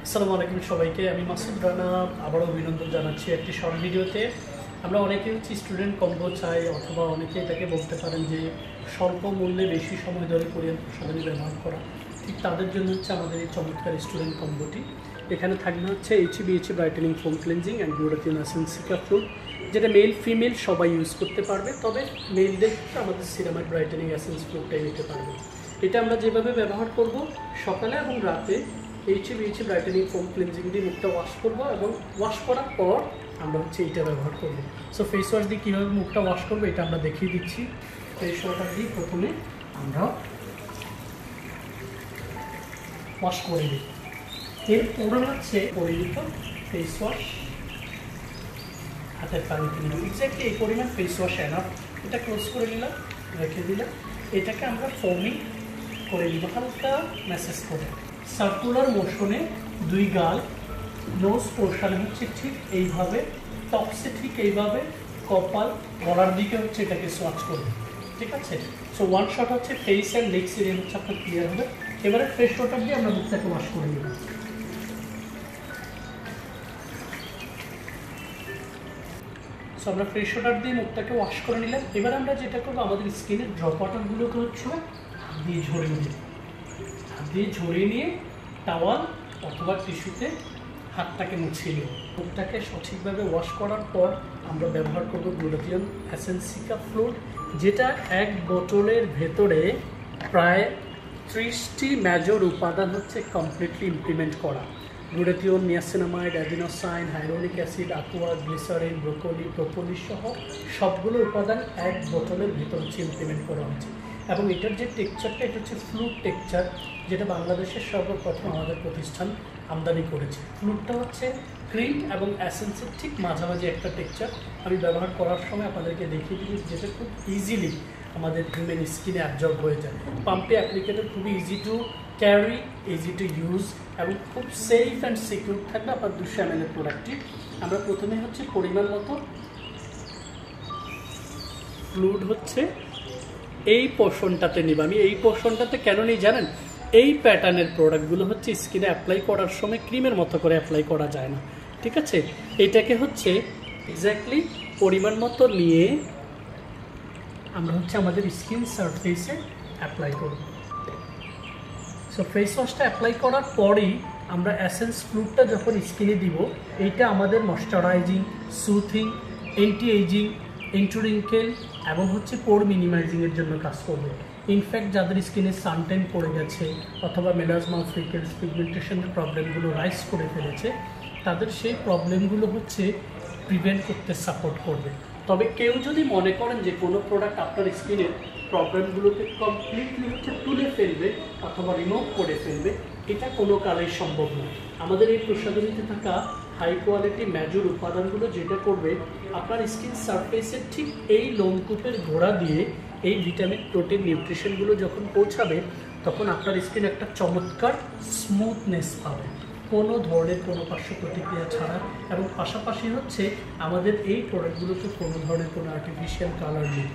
আসসালামু আলাইকুম সবাইকে, আমি মাসুদ রানা আবারও অভিনন্দন জানাচ্ছি একটি শর্ট ভিডিওতে। আমরা অনেকেই স্টুডেন্ট কম্বো চাই, অথবা অনেকে এটাকে বলতে পারেন যে স্বল্প মূল্যে বেশি সময় ধরে কোরিয়ান প্রসাধনী ব্যবহার করা। ঠিক তাদের জন্য হচ্ছে আমাদের এই চমৎকার স্টুডেন্ট কম্বোটি। এখানে থাকবে হচ্ছে এইচবিএইচি brightening foam cleansing and glutathione এসেন্সিকা ফ্লুইড, যেটা মেল ফিমেল সবাই ইউজ করতে পারবে, তবে মেলদের আমাদের সিরামাইড ব্রাইটেনিং এসেন্স ফ্লুইডটাই নিতে পারবে। এটা আমরা যেভাবে ব্যবহার করব, সকালে এবং রাতে এইচবিএইচি ব্রাইটেনিং ফোম ক্লিনজিং দিয়ে মুখটা ওয়াশ করবো, এবং ওয়াশ করার পর আমরা হচ্ছে এইটা ব্যবহার করব। সো ফেস ওয়াশ দিয়ে কীভাবে মুখটা ওয়াশ করবো এটা আমরা দেখিয়ে দিচ্ছি। ফেস ওয়াটার দিয়ে প্রথমে আমরা ওয়াশ করে দিই, এরপরে হচ্ছে পরিমিত ফেস ওয়াশ হাতের পানিতে নিলাম। এক্স্যাক্টলি এই পরিমাণ ফেস ওয়াশ এনাফ। এটা ক্লোজ করে নিলাম, রেখে দিলাম। এটাকে আমরা ফোমিং করে নিব, হালকা ম্যাসেজ করে সার্কুলার মোশনে। দুই গাল, নোজ পোর্শনে হচ্ছে ঠিক এইভাবে, টপসে ঠিক এইভাবে, কপাল, গলার দিকে হচ্ছে এটাকে সোয়াচ করবে, ঠিক আছে? সো ওয়ান শট হচ্ছে ফেস অ্যান্ড লেগস এরিয়া হচ্ছে আপনার ক্লিয়ার হবে। এবারে ফ্রেশ ওয়াটার দিয়ে আমরা মুখটাকে ওয়াশ করে নেব। সো আমরা ফ্রেশ ওয়াটার দিয়ে মুখটাকে ওয়াশ করে নিলাম। এবার আমরা যেটা করবো, আমাদের স্কিনের ড্রপ ওয়াটারগুলোকে হচ্ছে হাত দিয়ে ঝরিয়ে নিই। হাত দিয়ে ঝরিয়ে নিয়ে টাওয়াল অথবা টিস্যুতে হাতটাকে মুছিয়ে নিই। মুখটাকে সঠিকভাবে ওয়াশ করার পর আমরা ব্যবহার করব গ্লুটাথিয়ন এসেন্সিকা ফ্লুইড, যেটা এক বোতলের ভেতরে প্রায় 30টি মেজর উপাদান হচ্ছে কমপ্লিটলি ইমপ্লিমেন্ট করা। Glutathione, niacinamide, adenosine, hyaluronic acid, aqua, glycerine, broccoli, propolis সহ সবগুলো উপাদান এক বোতলের ভিতর হচ্ছে ইমপ্লিমেন্ট করা হচ্ছে। এবং এটার যে টেক্সচারটা, এটা হচ্ছে ফ্লুইড টেক্সচার, যেটা বাংলাদেশের সর্বপ্রথম আমাদের প্রতিষ্ঠান আমদানি করেছে। ফ্লুইডটা হচ্ছে ক্রিম এবং অ্যাসেন্সের ঠিক মাঝামাঝি একটা টেক্সচার। আমি ব্যবহার করার সময় আপনাদেরকে দেখিয়ে দিই, যেটা খুব ইজিলি আমাদের হিউম্যান স্কিনে অ্যাবজর্ব হয়ে যায়। পাম্পে অ্যাপ্লিকেটর খুবই easy to carry, easy to use, এবং খুব সেফ অ্যান্ড সিকিউর থাকবে আপনার 200 ml এর প্রোডাক্টটি। আমরা প্রথমে হচ্ছে পরিমাণ মতো ফ্লুইড হচ্ছে এই পোর্শনটাতে নিব। আমি এই পোর্শনটাতে কেন নিই জানেন? এই প্যাটার্নের প্রোডাক্টগুলো হচ্ছে স্কিনে অ্যাপ্লাই করার সময় ক্রিমের মতো করে অ্যাপ্লাই করা যায় না, ঠিক আছে? এটাকে হচ্ছে এক্স্যাক্টলি পরিমাণ মতো নিয়ে আমরা হচ্ছে আমাদের স্কিন সারফেসে অ্যাপ্লাই করব। সো ফেস ওয়াশটা অ্যাপ্লাই করার পরেই আমরা অ্যাসেন্স ফ্লুইডটা যখন স্কিনে দিব, এইটা আমাদের ময়শ্চারাইজিং, সুথিং, অ্যান্টি এজিং, ইন্ট্রোরিঙ্কেল এবং হচ্ছে পোর মিনিমাইজিংয়ের জন্য কাজ করবে। ইনফ্যাক্ট যাদের স্কিনে সানটেন পড়ে গেছে, অথবা মেলাজমা, ফ্রিকেলস, পিগমেন্টেশনের প্রবলেমগুলো রাইজ করে ফেলেছে, তাদের সেই প্রবলেমগুলো হচ্ছে প্রিভেন্ট করতে সাপোর্ট করবে। তবে কেউ যদি মনে করেন যে কোনো প্রোডাক্ট আপনার স্কিনের প্রবলেমগুলোকে কমপ্লিটলি হচ্ছে তুলে ফেলবে অথবা রিমুভ করে ফেলবে, এটা কোনো কালেই সম্ভব নয়। আমাদের এই প্রসাধনীতে থাকা হাই কোয়ালিটি মেজর উপাদানগুলো যেটা করবে, আপনার স্কিন সারফেসের ঠিক এই লোমকূপের গোড়া দিয়ে এই ভিটামিন, প্রোটিন, নিউট্রিশনগুলো যখন পৌঁছাবে, তখন আপনার স্কিন একটা চমৎকার স্মুথনেস পাবে, কোনো ধরনের কোনো পার্শ্ব প্রতিক্রিয়া ছাড়া। এবং পাশাপাশি হচ্ছে আমাদের এই প্রোডাক্টগুলোতে কোনো ধরনের কোনো আর্টিফিশিয়াল কালার নেই।